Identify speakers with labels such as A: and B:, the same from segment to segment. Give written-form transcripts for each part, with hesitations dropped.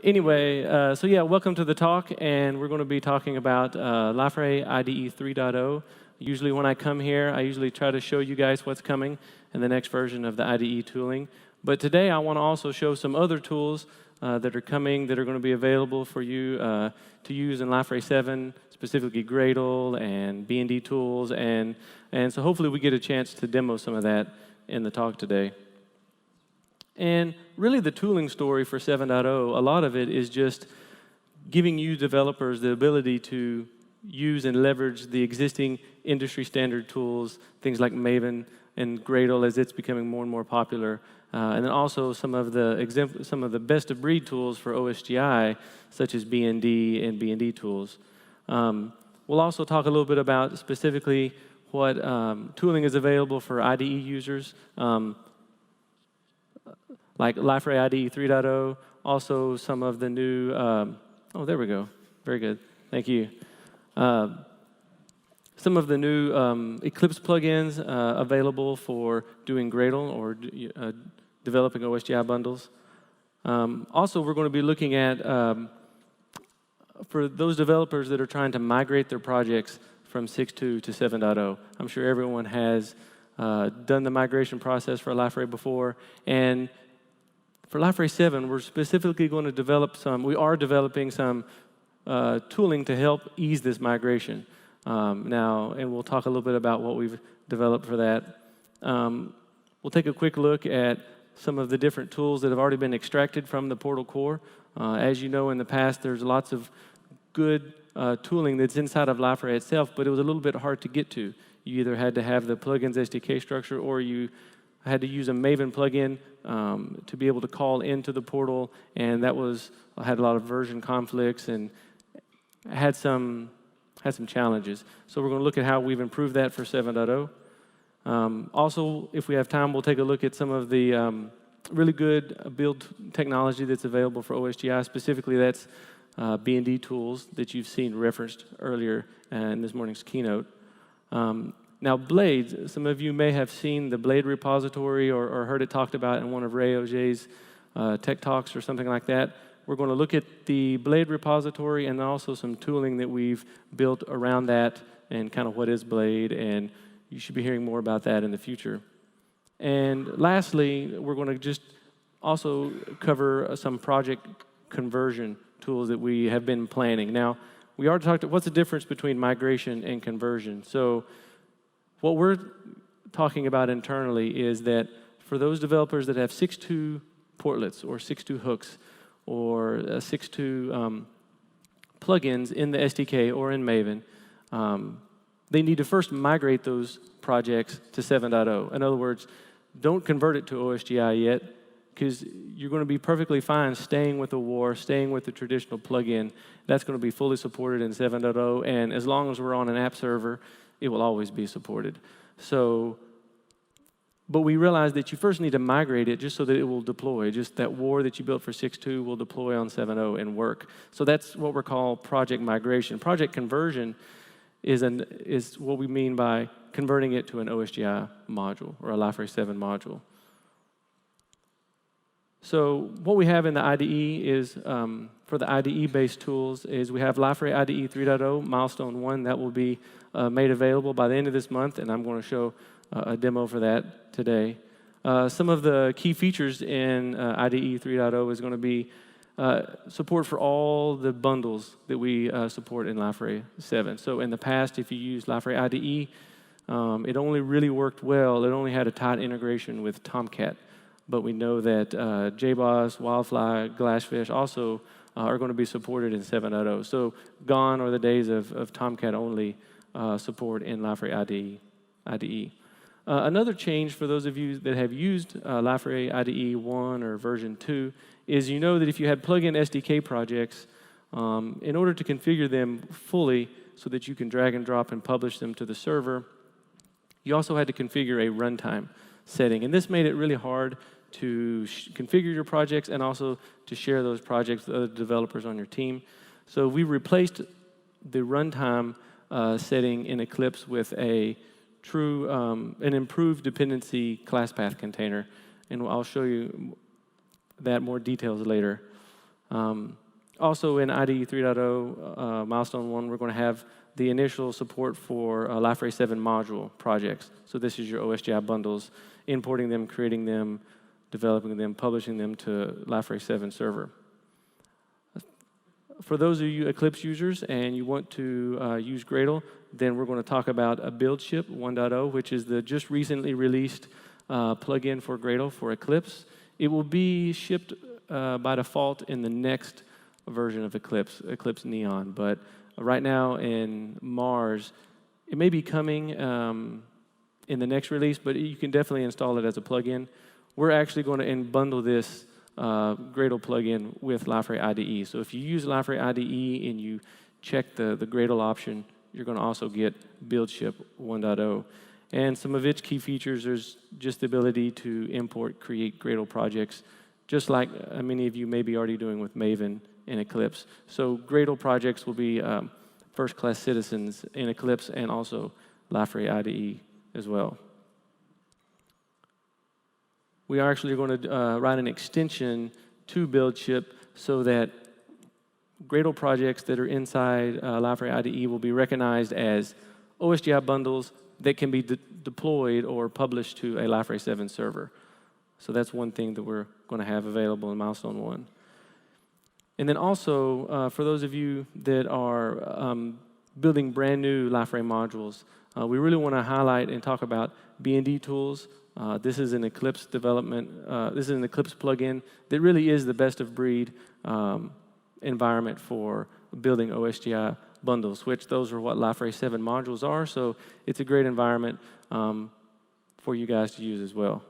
A: Anyway, so yeah, welcome to the talk, and we're going to be talking about Liferay IDE 3.0. Usually when I come here, I usually try to show you guys what's coming in the next version of the IDE tooling. But today I want to also show some other tools that are coming that are going to be available for you to use in Liferay 7, specifically Gradle and B&D tools, and so hopefully we get a chance to demo some of that in the talk today. And really the tooling story for 7.0, a lot of it is just giving you developers the ability to use and leverage the existing industry standard tools, things like Maven and Gradle as it's becoming more and more popular. And then also some of the best of breed tools for OSGI, such as B&D and B&D tools. We'll also talk a little bit about specifically what tooling is available for IDE users, like Liferay IDE 3.0, also some of the new, oh, there we go. Very good. Thank you. Some of the new Eclipse plugins available for doing Gradle or developing OSGI bundles. Also, we're going to be looking at, for those developers that are trying to migrate their projects from 6.2 to 7.0. I'm sure everyone has done the migration process for Liferay before, and for Liferay 7, we're specifically going to develop we are developing some tooling to help ease this migration now, and we'll talk a little bit about what we've developed for that. We'll take a quick look at some of the different tools that have already been extracted from the Portal core. As you know, in the past, there's lots of good tooling that's inside of Liferay itself, but it was a little bit hard to get to. You either had to have the Plugins SDK structure, or you had to use a Maven plugin to be able to call into the portal, and that had a lot of version conflicts and had some challenges. So we're going to look at how we've improved that for 7.0. Also, if we have time, we'll take a look at some of the really good build technology that's available for OSGI. Specifically, that's B&D tools that you've seen referenced earlier in this morning's keynote. Now, Blades, some of you may have seen the Blade repository or heard it talked about in one of Ray Auger's tech talks or something like that. We're going to look at the Blade repository and also some tooling that we've built around that and kind of what is Blade, and you should be hearing more about that in the future. And lastly, we're going to just also cover some project conversion tools that we have been planning. Now, we already talked about what's the difference between migration and conversion. So what we're talking about internally is that for those developers that have 6.2 portlets or 6.2 hooks or 6.2 plugins in the SDK or in Maven, they need to first migrate those projects to 7.0. In other words, don't convert it to OSGI yet, because you're going to be perfectly fine staying with the WAR, staying with the traditional plugin. That's going to be fully supported in 7.0, and as long as we're on an app server, it will always be supported. So, but we realize that you first need to migrate it just so that it will deploy. Just that WAR that you built for 6.2 will deploy on 7.0 and work. So that's what we're calling project migration. Project conversion is what we mean by converting it to an OSGI module or a Liferay 7 module. So what we have in the IDE is, for the IDE-based tools, is we have Liferay IDE 3.0, milestone 1, that will be made available by the end of this month, and I'm going to show a demo for that today. Some of the key features in IDE 3.0 is going to be support for all the bundles that we support in Liferay 7. So in the past, if you used Liferay IDE, it only really worked well. It only had a tight integration with Tomcat. But we know that JBoss, Wildfly, Glassfish also are going to be supported in 7.0. So gone are the days of Tomcat only support in Liferay IDE. Another change for those of you that have used Liferay IDE 1 or version 2 is you know that if you had plugin SDK projects, in order to configure them fully so that you can drag and drop and publish them to the server, you also had to configure a runtime setting. And this made it really hard to configure your projects and also to share those projects with other developers on your team. So we replaced the runtime setting in Eclipse with a true, an improved dependency class path container. And I'll show you that more details later. Also in IDE 3.0, milestone 1, we're going to have the initial support for Liferay 7 module projects. So this is your OSGI bundles, importing them, creating them, developing them, publishing them to Liferay 7 server. For those of you Eclipse users and you want to use Gradle, then we're going to talk about a build ship 1.0, which is the just recently released plugin for Gradle for Eclipse. It will be shipped by default in the next version of Eclipse, Eclipse Neon. But right now in Mars, it may be coming in the next release, but you can definitely install it as a plugin. We're actually going to bundle this Gradle plugin with Liferay IDE. So if you use Liferay IDE and you check the Gradle option, you're going to also get build ship 1.0. And some of its key features, there's just the ability to import, create Gradle projects, just like many of you may be already doing with Maven and Eclipse. So Gradle projects will be first-class citizens in Eclipse and also Liferay IDE as well. We are actually going to write an extension to build ship so that Gradle projects that are inside Liferay IDE will be recognized as OSGI bundles that can be deployed or published to a Liferay 7 server. So that's one thing that we're going to have available in milestone 1. And then also, for those of you that are building brand new Liferay modules, we really want to highlight and talk about B&D tools. This is an Eclipse development. This is an Eclipse plugin that really is the best of breed environment for building OSGI bundles, which those are what Liferay 7 modules are. So it's a great environment for you guys to use as well.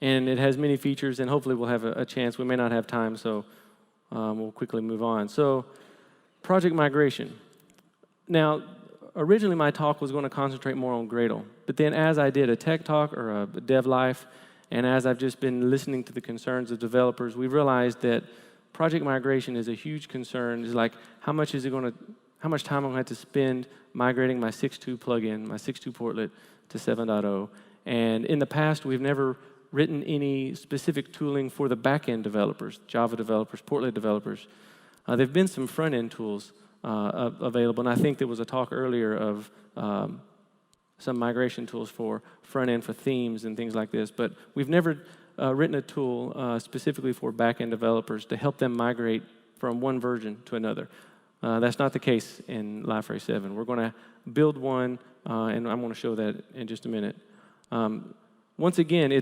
A: And it has many features, and hopefully we'll have a chance. We may not have time, so we'll quickly move on. So project migration. Now, originally my talk was going to concentrate more on Gradle, but then as I did a tech talk or a dev life, and as I've just been listening to the concerns of developers, we've realized that project migration is a huge concern. It's like, how much time am I going to have to spend migrating my 6.2 plugin, my 6.2 portlet to 7.0? And in the past, we've never written any specific tooling for the back-end developers, Java developers, portlet developers. There have been some front-end tools available, and I think there was a talk earlier of some migration tools for front-end, for themes and things like this, but we've never written a tool specifically for back-end developers to help them migrate from one version to another. That's not the case in Liferay 7. We're going to build one, and I'm going to show that in just a minute. Once again,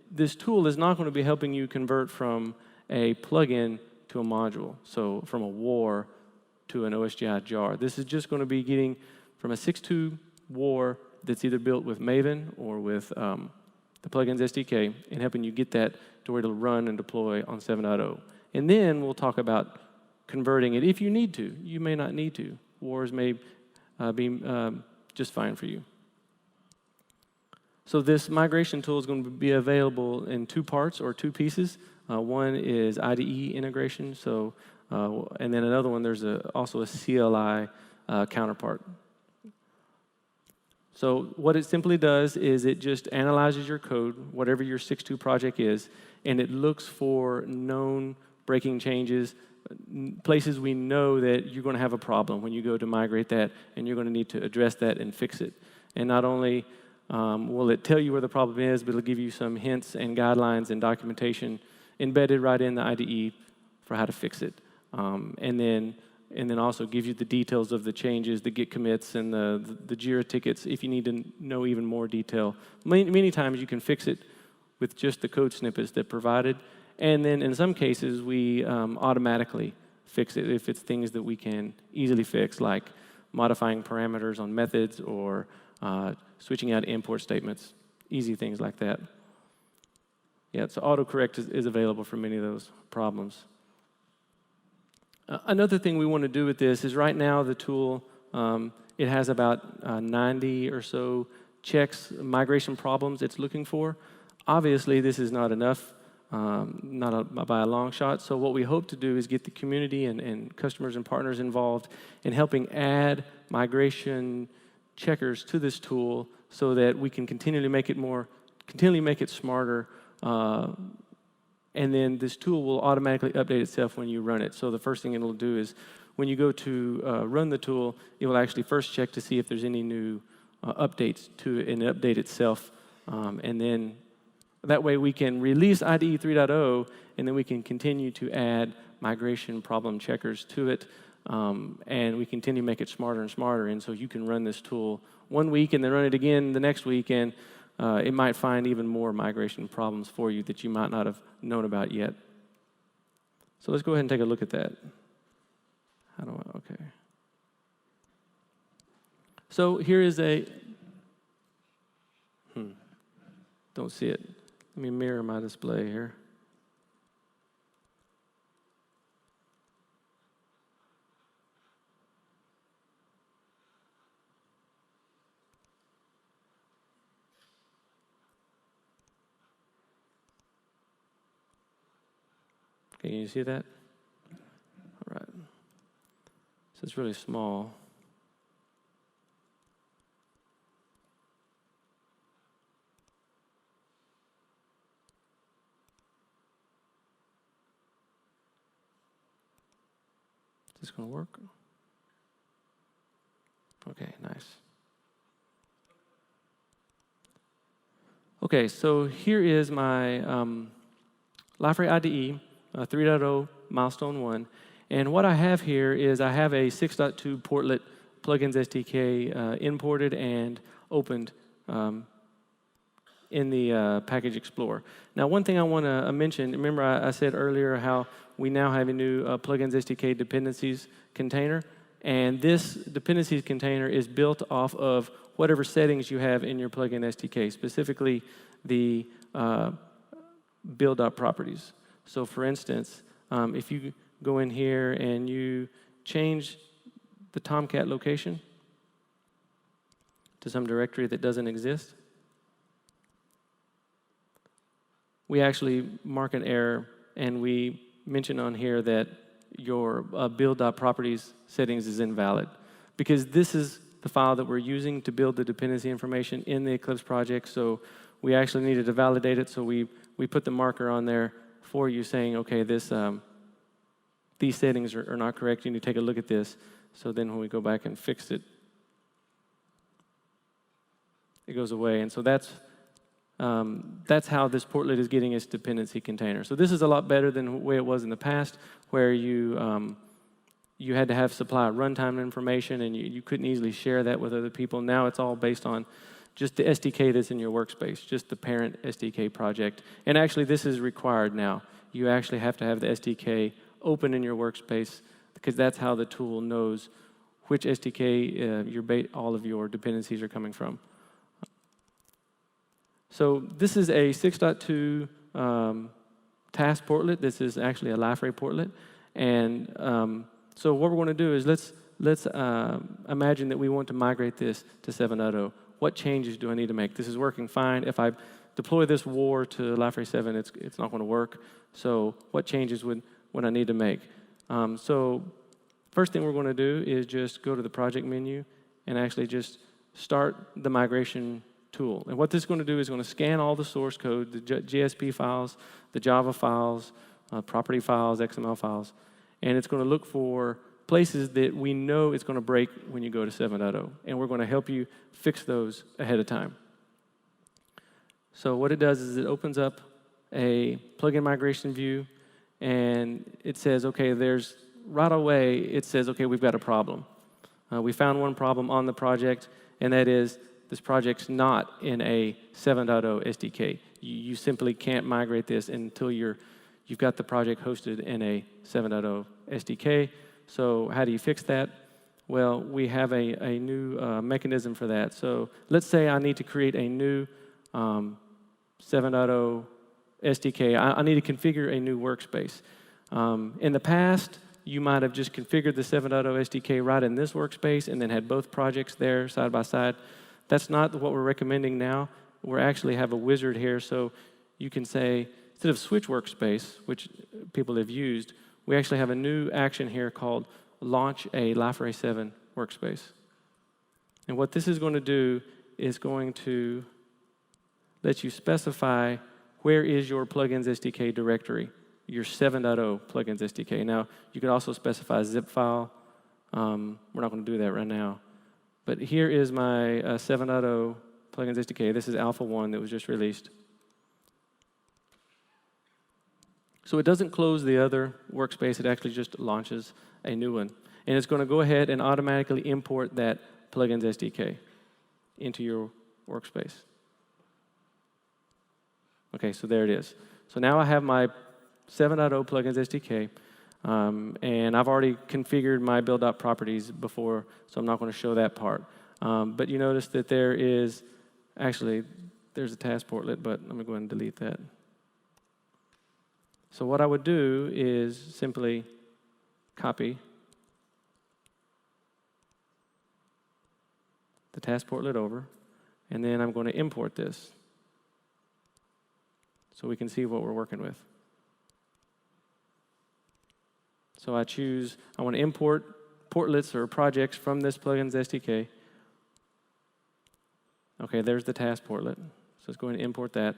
A: this tool is not going to be helping you convert from a plugin to a module, so from a WAR to an OSGI jar. This is just going to be getting from a 6.2 WAR that's either built with Maven or with the Plugins SDK and helping you get that to where it'll run and deploy on 7.0. And then we'll talk about converting it if you need to. You may not need to. WARs may be just fine for you. So this migration tool is going to be available in two parts or two pieces. One is IDE integration, so and then another one, there's also a CLI counterpart. So what it simply does is it just analyzes your code, whatever your 6.2 project is, and it looks for known breaking changes, places we know that you're going to have a problem when you go to migrate that, and you're going to need to address that and fix it. And not only will it tell you where the problem is, but it'll give you some hints and guidelines and documentation embedded right in the IDE for how to fix it. And then also gives you the details of the changes, the Git commits, and the Jira tickets if you need to know even more detail. Many times you can fix it with just the code snippets that provided. And then in some cases, we automatically fix it if it's things that we can easily fix, like modifying parameters on methods or switching out import statements, easy things like that. Yeah, so autocorrect is available for many of those problems. Another thing we want to do with this is right now the tool, it has about 90 or so checks, migration problems it's looking for. Obviously, this is not enough, by a long shot. So what we hope to do is get the community and customers and partners involved in helping add migration checkers to this tool so that we can continually make it smarter, and then this tool will automatically update itself when you run it. So the first thing it'll do is when you go to run the tool, it will actually first check to see if there's any new updates to it and update itself. And then that way we can release IDE 3.0, and then we can continue to add migration problem checkers to it. And we continue to make it smarter and smarter. And so you can run this tool 1 week and then run it again the next week, and it might find even more migration problems for you that you might not have known about yet. So let's go ahead and take a look at that. How do I, okay. So here is a, don't see it. Let me mirror my display here. Can you see that? All right. So it's really small. Is this going to work? Okay, nice. Okay, so here is my Liferay IDE 3.0 milestone 1. And what I have here is I have a 6.2 portlet Plugins SDK imported and opened in the Package Explorer. Now, one thing I want to mention, remember I said earlier how we now have a new Plugins SDK dependencies container. And this dependencies container is built off of whatever settings you have in your Plugin SDK, specifically the build.properties. So for instance, if you go in here and you change the Tomcat location to some directory that doesn't exist, we actually mark an error, and we mention on here that your build.properties settings is invalid, because this is the file that we're using to build the dependency information in the Eclipse project. So we actually needed to validate it, so we put the marker on there for you saying, okay, this these settings are not correct. You need to take a look at this. So then when we go back and fix it, it goes away. And so that's how this portlet is getting its dependency container. So this is a lot better than the way it was in the past, where you had to have supply runtime information, and you couldn't easily share that with other people. Now it's all based on just the SDK that's in your workspace, just the parent SDK project. And actually, this is required now. You actually have to have the SDK open in your workspace, because that's how the tool knows which SDK all of your dependencies are coming from. So this is a 6.2 task portlet. This is actually a Liferay portlet. And so what we're going to do is let's imagine that we want to migrate this to 7.0. What changes do I need to make? This is working fine. If I deploy this war to Liferay 7, it's not going to work. So what changes would I need to make? So first thing we're going to do is just go to the project menu and actually just start the migration tool. And what this is going to do is going to scan all the source code, the JSP files, the Java files, property files, XML files, and it's going to look for places that we know it's going to break when you go to 7.0, and we're going to help you fix those ahead of time. So what it does is it opens up a plugin migration view, and it says, okay, right away, it says, okay, we've got a problem. We found one problem on the project, and that is this project's not in a 7.0 SDK. You simply can't migrate this until you've got the project hosted in a 7.0 SDK. So how do you fix that? Well, we have a new mechanism for that. So let's say I need to create a new 7.0 SDK. I need to configure a new workspace. In the past, you might have just configured the 7.0 SDK right in this workspace and then had both projects there side by side. That's not what we're recommending now. We actually have a wizard here, so you can say, instead of switch workspace, which people have used, we actually have a new action here called launch a Liferay 7 workspace. And what this is going to do is going to let you specify where is your Plugins SDK directory, your 7.0 Plugins SDK. Now, you could also specify a zip file. We're not going to do that right now. But here is my 7.0 Plugins SDK. This is Alpha 1 that was just released. So it doesn't close the other workspace. It actually just launches a new one. And it's going to go ahead and automatically import that Plugins SDK into your workspace. Okay, so there it is. So now I have my 7.0 Plugins SDK, and I've already configured my build.properties before, so I'm not going to show that part. But you notice that there is, actually, there's a task portlet, but I'm going to go ahead and delete that. So what I would do is simply copy the task portlet over, and then I'm going to import this so we can see what we're working with. So I want to import portlets or projects from this Plugins SDK. Okay, there's the task portlet. So let's go ahead and import that.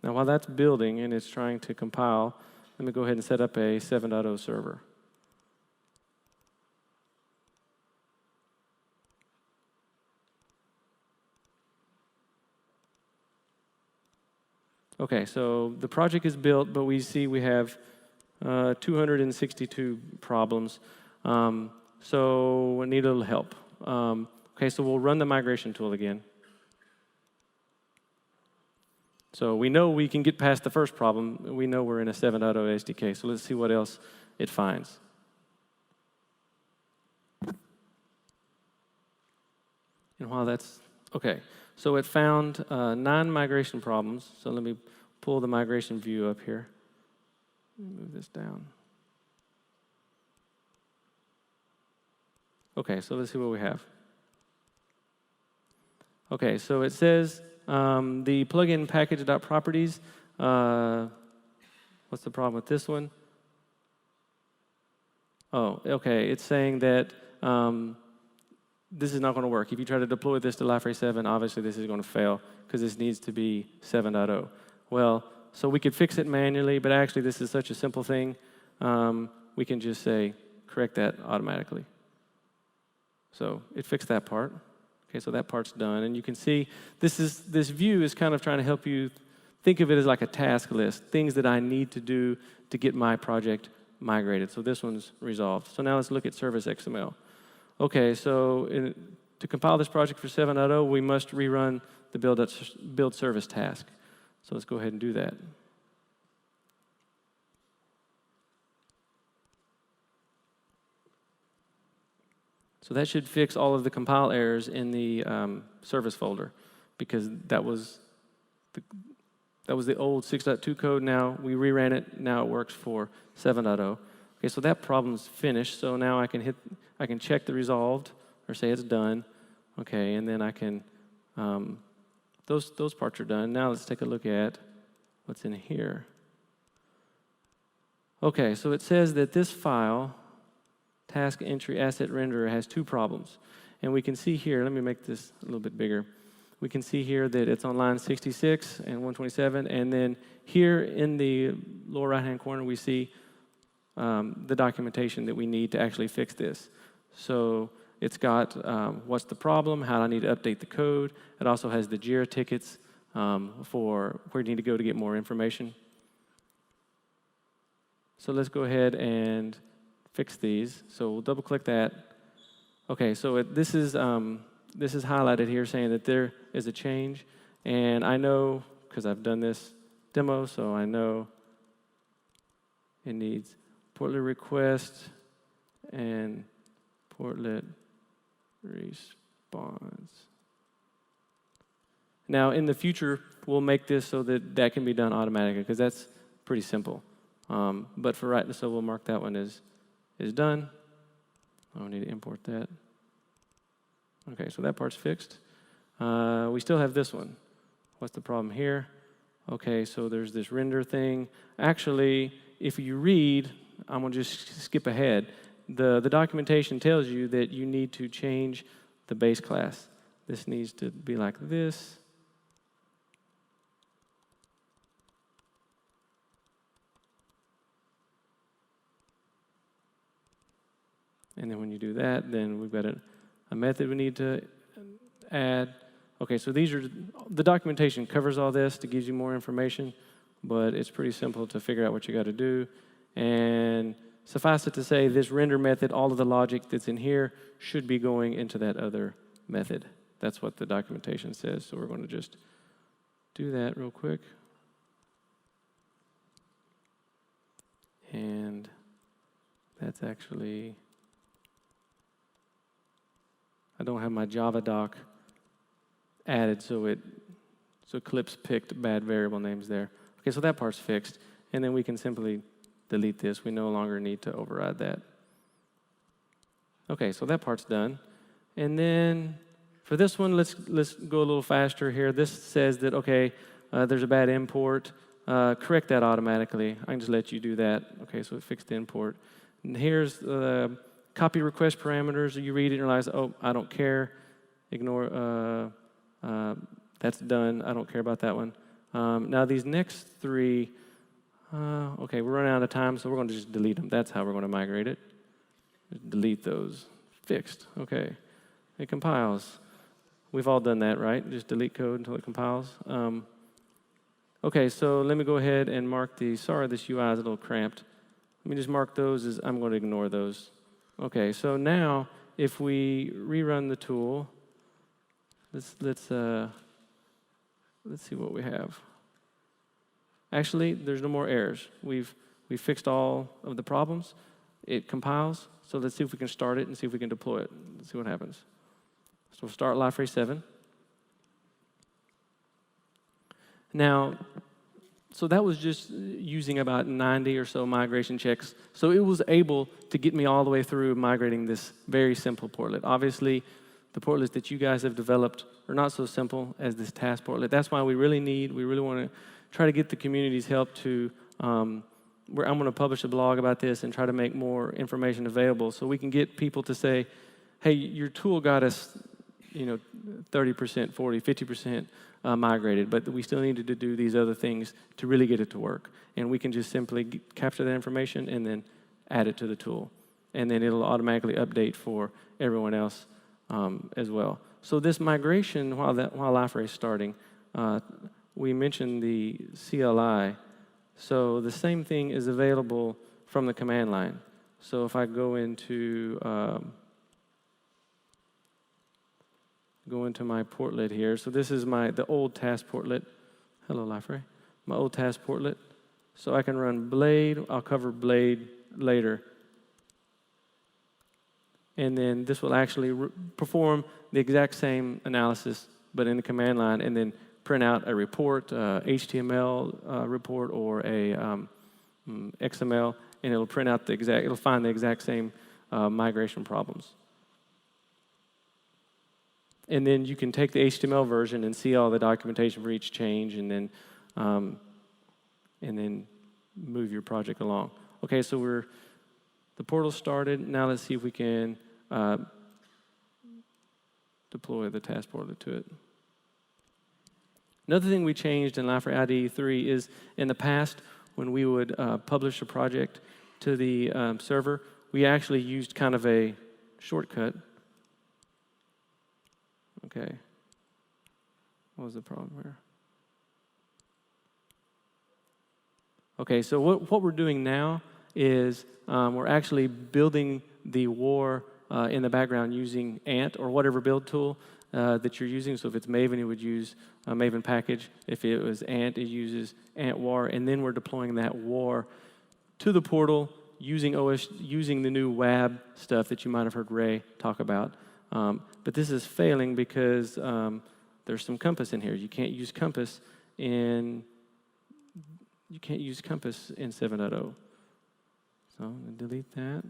A: Now, while that's building and it's trying to compile, let me go ahead and set up a 7.0 server. Okay, so the project is built, but we see we have 262 problems. So we need a little help. Okay, so we'll run the migration tool again. So we know we can get past the first problem. We know we're in a 7.0 SDK, so let's see what else it finds. And while that's, okay, so it found 9 migration problems. So let me pull the migration view up here. Let me move this down. Okay, so let's see what we have. Okay, so it says the plugin package.properties. What's the problem with this one? Oh, okay, it's saying that this is not going to work. If you try to deploy this to Liferay 7, obviously this is going to fail because this needs to be 7.0. Well, so we could fix it manually, but actually this is such a simple thing. We can just say, correct that automatically. So it fixed that part. Okay, so that part's done. And you can see this view is kind of trying to help you think of it as like a task list, things that I need to do to get my project migrated. So this one's resolved. So now let's look at service XML. Okay, so to compile this project for 7.0, we must rerun the build service task. So let's go ahead and do that. So that should fix all of the compile errors in the service folder, because that was the old 6.2 code. Now we reran it. Now it works for 7.0. Okay, so that problem's finished. So now I can check the resolved or say it's done. Okay, and then I can those parts are done. Now let's take a look at what's in here. Okay, so it says that this file, task entry asset renderer, has 2 problems. And we can see here, let me make this a little bit bigger. We can see here that it's on line 66 and 127. And then here in the lower right-hand corner, we see the documentation that we need to actually fix this. So it's got what's the problem, how I need to update the code. It also has the JIRA tickets for where you need to go to get more information. So let's go ahead and fix these. So we'll double-click that. Okay, so this is highlighted here saying that there is a change. And I know, because I've done this demo, so I know it needs portlet request and portlet response. Now, in the future, we'll make this so that that can be done automatically, because that's pretty simple. But for right now, so we'll mark that one as done. I don't need to import that. Okay, so that part's fixed. We still have this one. What's the problem here? Okay, so there's this render thing. Actually, if you read, I'm going to just skip ahead. The documentation tells you that you need to change the base class. This needs to be like this. And then when you do that, then we've got a method we need to add. Okay, so these are, the documentation covers all this to give you more information, but it's pretty simple to figure out what you got to do. And suffice it to say, this render method, all of the logic that's in here should be going into that other method. That's what the documentation says. So we're going to just do that real quick. And that's actually, I don't have my Java doc added, so Eclipse picked bad variable names there. Okay, so that part's fixed. And then we can simply delete this. We no longer need to override that. Okay, so that part's done. And then for this one, let's go a little faster here. This says that, okay, there's a bad import. Correct that automatically. I can just let you do that. Okay, so it fixed the import. And here's the copy request parameters. You read it and you realize, oh, I don't care. Ignore, that's done. I don't care about that one. Now these next three, okay, we're running out of time, so we're going to just delete them. That's how we're going to migrate it. Just delete those. Fixed. Okay. It compiles. We've all done that, right? Just delete code until it compiles. Okay, so let me go ahead and mark these. Sorry, this UI is a little cramped. Let me just mark those as I'm going to ignore those. Okay, so now if we rerun the tool, let's see what we have. Actually, there's no more errors. We've fixed all of the problems. It compiles. So let's see if we can start it and see if we can deploy it. Let's see what happens. So we'll start Liferay 7. Now, so that was just using about 90 or so migration checks. So it was able to get me all the way through migrating this very simple portlet. Obviously, the portlets that you guys have developed are not so simple as this task portlet. That's why we really want to try to get the community's help to, I'm going to publish a blog about this and try to make more information available so we can get people to say, hey, your tool got us 30%, 40, 50% migrated, but we still needed to do these other things to really get it to work. And we can just simply capture that information and then add it to the tool. And then it'll automatically update for everyone else as well. So this migration, while Liferay is starting, we mentioned the CLI. So the same thing is available from the command line. So if I go into my portlet here. So this is the old task portlet. Hello, Liferay. My old task portlet. So I can run blade. I'll cover blade later. And then this will actually perform the exact same analysis, but in the command line, and then print out a report, HTML report, or a XML, and it'll print out it'll find the exact same migration problems. And then you can take the HTML version and see all the documentation for each change, and then move your project along. Okay, so the portal started. Now let's see if we can deploy the task portlet to it. Another thing we changed in Liferay IDE 3 is in the past when we would publish a project to the server, we actually used kind of a shortcut. Okay. What was the problem here? Okay, so what we're doing now is we're actually building the war in the background using Ant or whatever build tool that you're using. So if it's Maven, it would use a Maven package. If it was Ant, it uses Ant war. And then we're deploying that war to the portal using the new WAB stuff that you might have heard Ray talk about. But this is failing because there's some compass in here. You can't use compass in 7.0. So I'm going to delete that.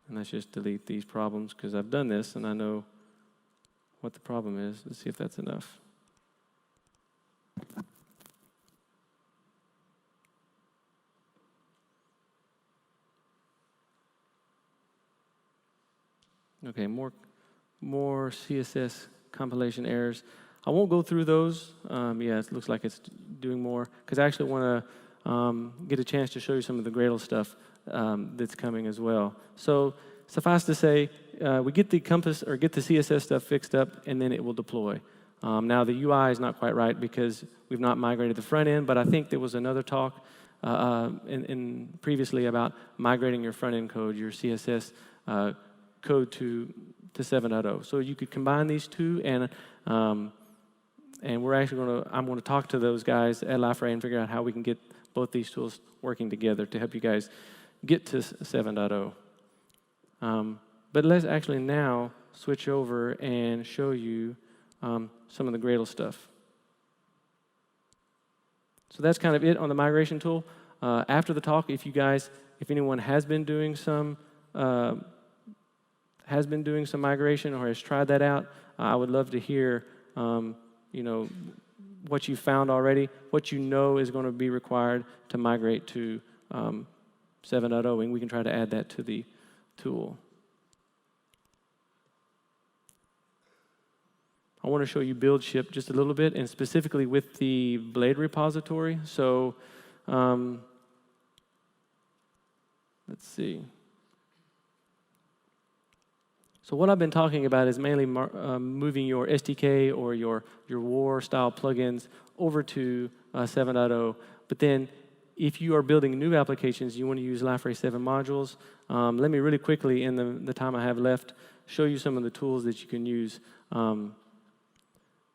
A: And let's just delete these problems because I've done this and I know what the problem is. Let's see if that's enough. Okay, more CSS compilation errors. I won't go through those. Yeah, it looks like it's doing more, because I actually want to get a chance to show you some of the Gradle stuff that's coming as well. So suffice to say, we get the compass or get the CSS stuff fixed up, and then it will deploy. Now the UI is not quite right because we've not migrated the front end, but I think there was another talk previously about migrating your front end code, your CSS code to 7.0. So you could combine these two, and we're actually I'm going to talk to those guys at Liferay and figure out how we can get both these tools working together to help you guys get to 7.0. But let's actually now switch over and show you some of the Gradle stuff. So that's kind of it on the migration tool. After the talk, if anyone has been doing some migration or has tried that out, I would love to hear what you found already, what you know is going to be required to migrate to 7.0, and we can try to add that to the tool. I want to show you build ship just a little bit, and specifically with the Blade repository. So let's see. So what I've been talking about is mainly moving your SDK or your WAR-style plugins over to 7.0. But then if you are building new applications, you want to use Liferay 7 modules. Let me really quickly, in the time I have left, show you some of the tools that you can use.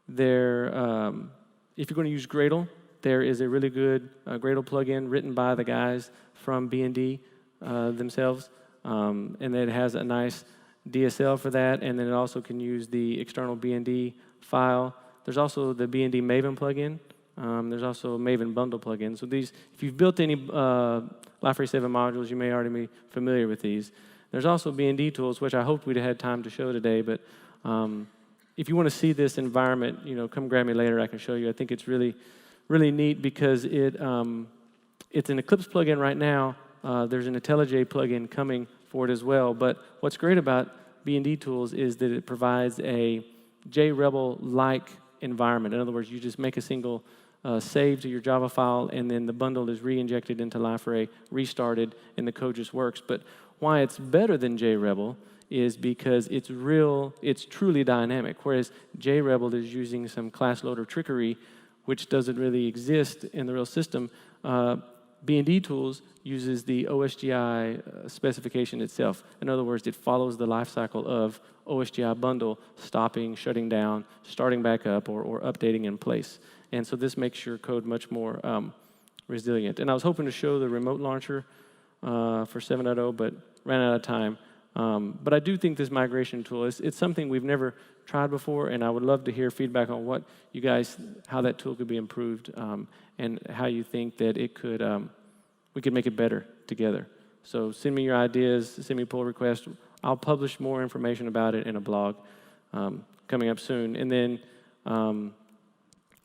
A: If you're going to use Gradle, there is a really good Gradle plugin written by the guys from B&D themselves, and it has a nice DSL for that, and then it also can use the external B&D file. There's also the B&D Maven plugin. There's also Maven bundle plugin. So these, if you've built any Liferay 7 modules, you may already be familiar with these. There's also B&D tools, which I hoped we'd have had time to show today, but if you want to see this environment, come grab me later. I can show you. I think it's really, really neat because it's an Eclipse plugin right now. There's an IntelliJ plugin coming for it as well. But what's great about B&D tools is that it provides a JRebel-like environment. In other words, you just make a single save to your Java file, and then the bundle is re-injected into Liferay, restarted, and the code just works. But why it's better than JRebel is because it's truly dynamic, whereas JRebel is using some class loader trickery, which doesn't really exist in the real system. B&D tools uses the OSGI specification itself. In other words, it follows the life cycle of OSGI bundle, stopping, shutting down, starting back up, or updating in place. And so this makes your code much more resilient. And I was hoping to show the remote launcher for 7.0, but ran out of time. But I do think this migration tool it's something we've never tried before, and I would love to hear feedback on what you guys, how that tool could be improved, and how you think that it could we could make it better together. So send me your ideas, send me pull requests. I'll publish more information about it in a blog coming up soon, and then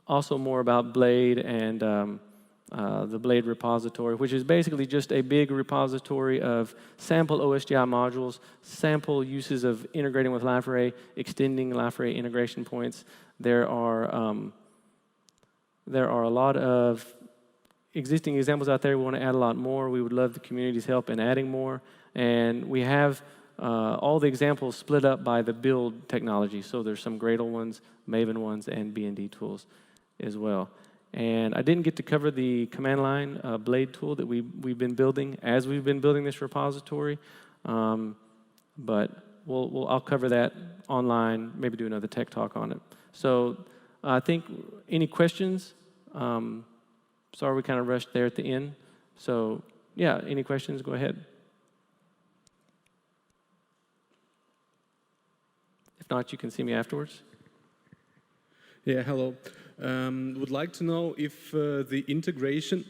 A: also more about Blade and the Blade repository, which is basically just a big repository of sample OSGI modules, sample uses of integrating with Liferay, extending Liferay integration points. There are a lot of existing examples out there. We want to add a lot more. We would love the community's help in adding more. And we have all the examples split up by the build technology. So there's some Gradle ones, Maven ones, and B&D tools as well. And I didn't get to cover the command line Blade tool that we've been building as we've been building this repository, but I'll cover that online, maybe do another tech talk on it. So I think any questions? Sorry we kind of rushed there at the end. So yeah, any questions, go ahead. If not, you can see me afterwards.
B: Yeah, hello. Would like to know if the integration,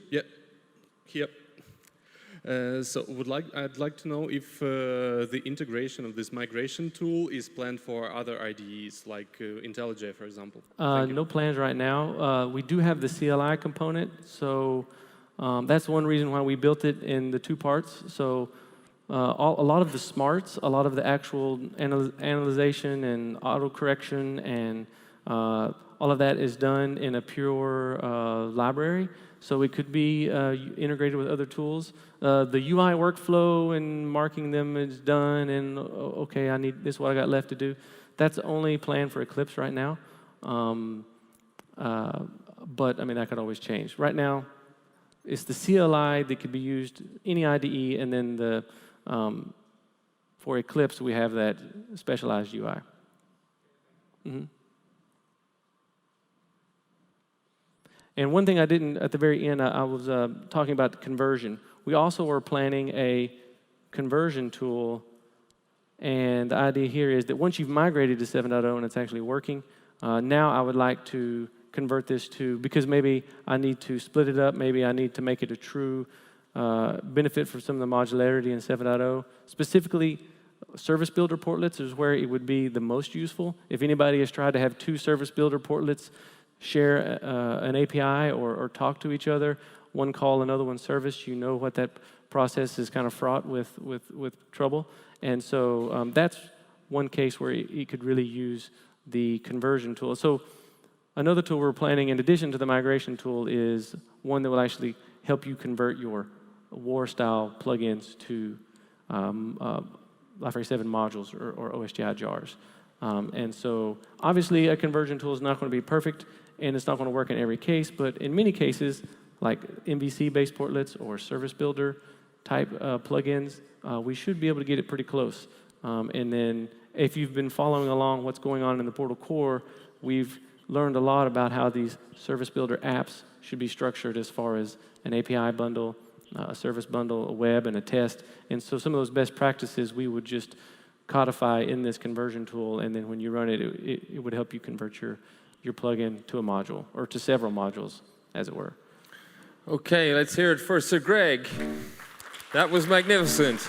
B: I'd like to know if the integration of this migration tool is planned for other IDEs, like IntelliJ, for example.
A: No plans right now. We do have the CLI component, so that's one reason why we built it in the two parts. So a lot of the smarts, a lot of the actual analyzation and auto-correction and all of that is done in a pure library. So it could be integrated with other tools. The UI workflow and marking them is done, and okay, this is what I got left to do. That's only planned for Eclipse right now. But I mean, that could always change. Right now, it's the CLI that could be used, any IDE, and then for Eclipse, we have that specialized UI. Mm-hmm. And one thing I didn't, at the very end, I was talking about conversion. We also were planning a conversion tool, and the idea here is that once you've migrated to 7.0 and it's actually working, now I would like to convert this to, because maybe I need to split it up, maybe I need to make it a true benefit for some of the modularity in 7.0. Specifically, service builder portlets is where it would be the most useful. If anybody has tried to have two service builder portlets share an API or talk to each other, one call, another one service, you know what that process is kind of fraught with trouble. And so that's one case where you could really use the conversion tool. So another tool we're planning, in addition to the migration tool, is one that will actually help you convert your war-style plugins to Liferay 7 modules or OSGI jars. And so obviously a conversion tool is not going to be perfect, and it's not going to work in every case, but in many cases, like MVC-based portlets or service builder type plugins, we should be able to get it pretty close. And then if you've been following along what's going on in the Portal core, we've learned a lot about how these service builder apps should be structured as far as an API bundle, a service bundle, a web, and a test. And so some of those best practices we would just codify in this conversion tool, and then when you run it, it would help you convert your plugin to a module, or to several modules, as it were.
C: Okay, let's hear it for Sir Greg. That was magnificent.